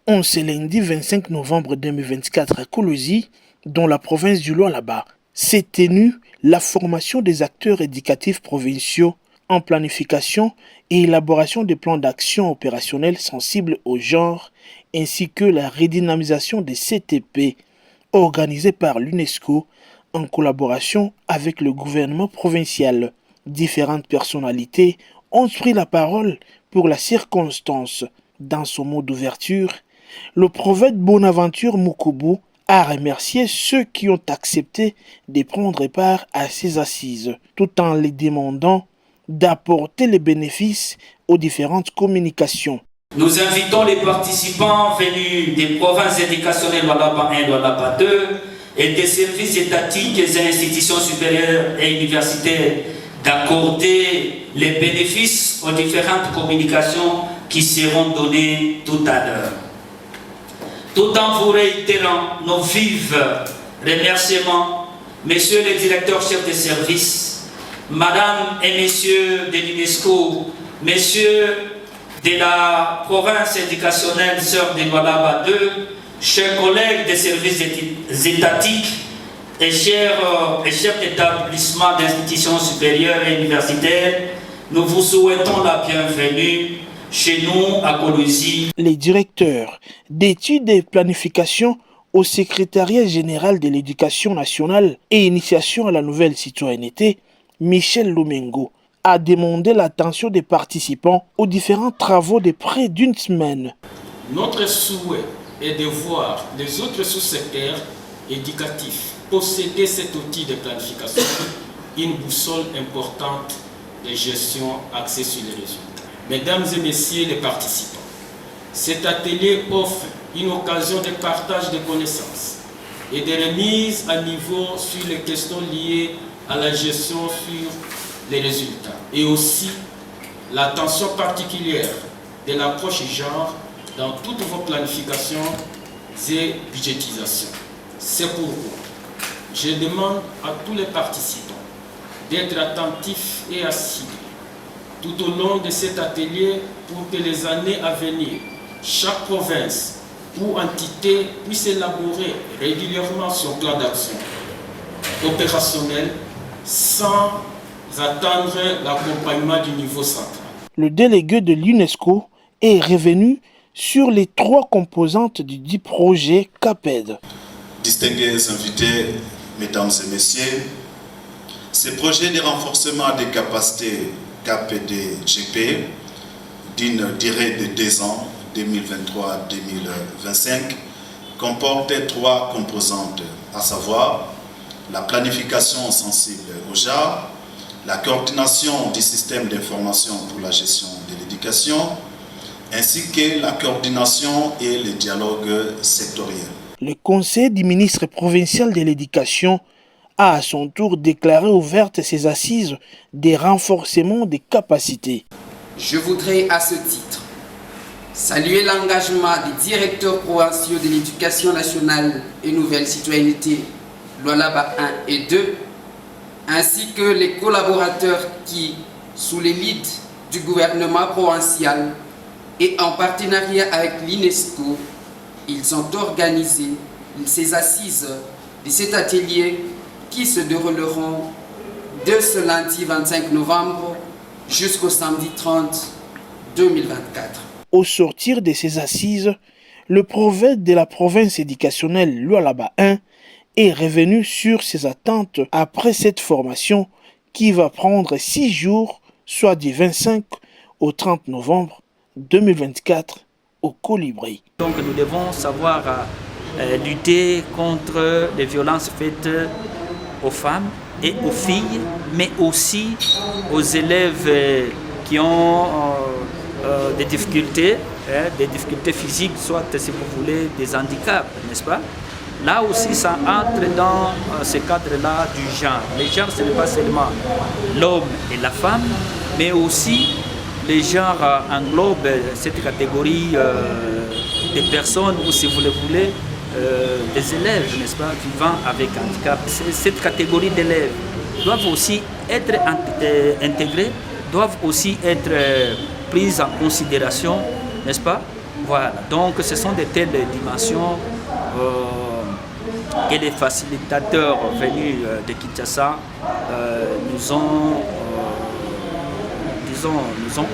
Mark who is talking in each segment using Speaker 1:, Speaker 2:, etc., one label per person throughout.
Speaker 1: Ce lundi 25 novembre 2024 à Koulouzi, dans la province du Lualaba, s'est tenue la formation des acteurs éducatifs provinciaux en planification et élaboration des plans d'action opérationnels sensibles au genre, ainsi que la redynamisation des CTP, organisés par l'UNESCO en collaboration avec le gouvernement provincial. Différentes personnalités ont pris la parole pour la circonstance. Dans son mot d'ouverture, le prophète Bonaventure Mukubu a remercié ceux qui ont accepté de prendre part à ces assises, tout en les demandant d'apporter les bénéfices aux différentes communications.
Speaker 2: Nous invitons les participants venus des provinces éducationnelles Lualaba 1 et Lualaba 2 et des services étatiques et institutions supérieures et universitaires d'accorder les bénéfices aux différentes communications qui seront données tout à l'heure. Tout en vous réitérant nos vifs remerciements, messieurs les directeurs chefs de service, madame et messieurs de l'UNESCO, messieurs de la province éducationnelle sœur de Lualaba 2, chers collègues des services étatiques et chefs d'établissement d'institutions supérieures et universitaires, nous vous souhaitons la bienvenue chez nous à Koulouzi.
Speaker 1: Les directeurs d'études et planification au secrétariat général de l'éducation nationale et initiation à la nouvelle citoyenneté, Michel Lomengo, a demandé l'attention des participants aux différents travaux de près d'une semaine.
Speaker 3: Notre souhait est de voir les autres sous-secteurs éducatifs posséder cet outil de planification, une boussole importante de gestion axée sur les résultats. Mesdames et messieurs les participants, cet atelier offre une occasion de partage de connaissances et de remise à niveau sur les questions liées à la gestion sur les résultats et aussi l'attention particulière de l'approche genre dans toutes vos planifications et budgétisations. C'est pourquoi je demande à tous les participants d'être attentifs et assidus tout au long de cet atelier pour que les années à venir, chaque province ou entité puisse élaborer régulièrement son plan d'action opérationnel sans attendre l'accompagnement du niveau central.
Speaker 1: Le délégué de l'UNESCO est revenu sur les 3 composantes du dit projet CAPED.
Speaker 4: Distingués invités, mesdames et messieurs, ce projet de renforcement des capacités KPD-GP d'une durée de 2 ans, 2023-2025, comporte 3 composantes, à savoir la planification sensible au genre, la coordination du système d'information pour la gestion de l'éducation, ainsi que la coordination et le dialogue sectoriel.
Speaker 1: Le conseil du ministre provincial de l'éducation a à son tour déclaré ouvertes ces assises des renforcements des capacités.
Speaker 5: Je voudrais à ce titre saluer l'engagement des directeurs provinciaux de l'éducation nationale et nouvelle citoyenneté Lualaba 1 et 2, ainsi que les collaborateurs qui, sous l'élite du gouvernement provincial et en partenariat avec l'UNESCO, ils ont organisé ces assises de cet atelier qui se dérouleront de ce lundi 25 novembre jusqu'au samedi 30 2024.
Speaker 1: Au sortir de ces assises, le prophète de la province éducationnelle Lualaba 1 est revenu sur ses attentes après cette formation qui va prendre 6 jours, soit du 25 au 30 novembre 2024 au Colibri.
Speaker 6: Donc nous devons savoir lutter contre les violences faites aux femmes et aux filles, mais aussi aux élèves qui ont des difficultés physiques, soit si vous voulez des handicaps, n'est-ce pas? Là aussi, ça entre dans ce cadre-là du genre. Le genre, ce n'est pas seulement l'homme et la femme, mais aussi le genre englobe cette catégorie des personnes, ou si vous le voulez, des élèves, n'est-ce pas, vivant avec handicap. Cette catégorie d'élèves doivent aussi être intégrés, doivent aussi être prises en considération, n'est-ce pas, Voilà, donc ce sont de telles dimensions que les facilitateurs venus de Kinshasa nous ont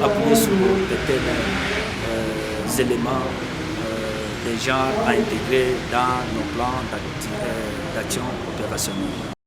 Speaker 6: appuyé sur de tels éléments des gens à intégrer dans nos plans d'action opérationnelle.